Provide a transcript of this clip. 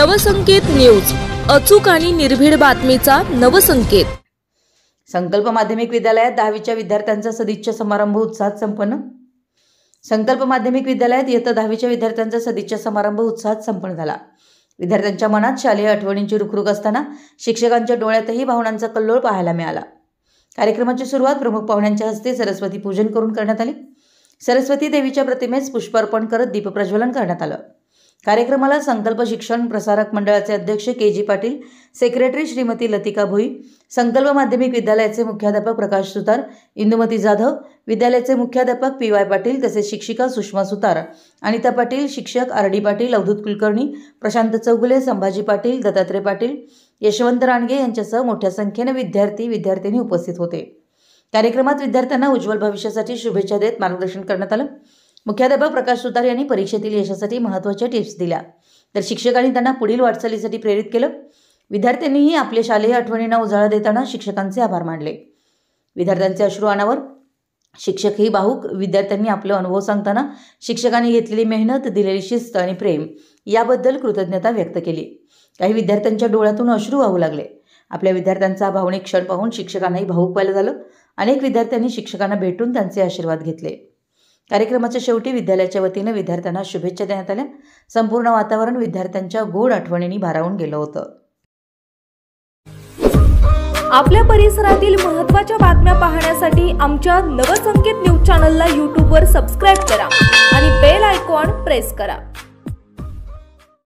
Navsanket news, अचूक आणि निर्भीड बातमीचा नवसंकेत। संकल्प माध्यमिक विद्यालयात 10वीच्या विद्यार्थ्यांचा सदिच्छा समारंभ उत्साहात संपन्न। संकल्प माध्यमिक विद्यालयात इयत्ता 10वीच्या विद्यार्थ्यांचा सदिच्छा समारंभ उत्साहात संपन्न झाला। विद्यार्थ्यांच्या मनात शालेय आठवणींची रुखरुख असताना शिक्षकांच्या डोळ्यातही भावनांचा कल्लोळ पाहायला मिळाला। कार्यक्रमाची सुरुवात प्रमुख पाहुण्यांच्या हस्ते सरस्वती पूजन करून करण्यात आले। सरस्वती देवीच्या प्रतिमेस पुष्पार्पण करत दीपप्रज्वलन करण्यात आलं। कार्यक्रमाला संकल्प शिक्षण प्रसारक मंडळाचे अध्यक्ष के.जी. पाटील, सेक्रेटरी श्रीमती लतिका भोई, संकल्प माध्यमिक विद्यालयाचे मुख्याध्यापक प्रकाश सुतार, इंदुमती जाधव, विद्यालयाचे मुख्याध्यापक पी.वाय. पाटील तसेच शिक्षिका सुषमा सुतार, अनिता पाटील, शिक्षक आर.डी. पाटील, अवधूत कुलकर्णी, प्रशांत चौगुले, संभाजी पाटील, दत्तात्रय पाटील, यशवंत राणगे यांच्यासह मोठ्या संख्येने विद्यार्थी उपस्थित होते। कार्यक्रमात विद्यार्थ्यांना उज्ज्वल भविष्यासाठी शुभेच्छा देत मार्गदर्शन करण्यात आलं। मुख्याध्यापक प्रकाश सुतार यांनी परीक्षेतील यशासाठी महत्त्वाच्या टिप्स दिल्या, तर शिक्षकांनी त्यांना पुढील वाटचालीसाठी प्रेरित केलं। विद्यार्थ्यांनीही आपल्या शालेय आठवणींना उजाळा देताना शिक्षकांचे आभार मानले। विद्यार्थ्यांचे अश्रू अनावर, शिक्षकही भावुक। विद्यार्थ्यांनी आपले अनुभव सांगताना शिक्षकांनी घेतलेली मेहनत, दिलेली शिस्त आणि प्रेम याबद्दल कृतज्ञता व्यक्त केली। काही विद्यार्थ्यांच्या डोळ्यातून अश्रू वाहू लागले। आपल्या विद्यार्थ्यांचा भावनिक क्षण पाहून शिक्षकांनाही भावुक व्हायला झालं। अनेक विद्यार्थ्यांनी शिक्षकांना भेटून त्यांचे आशीर्वाद घेतले। कार्यक्रमाच्या शेवटी विद्यालयाच्या वतीने विद्यार्थ्यांना शुभेच्छा देण्यात आल्या। संपूर्ण वातावरण विद्यार्थ्यांच्या गोड आठवणींनी भारावून गेलं होतं। आपल्या परिसरातील महत्त्वाच्या बातम्या पाहण्यासाठी आमच्या नवसंकेत न्यूज चॅनलला YouTube वर सबस्क्राइब करा आणि बेल आयकॉन प्रेस करा।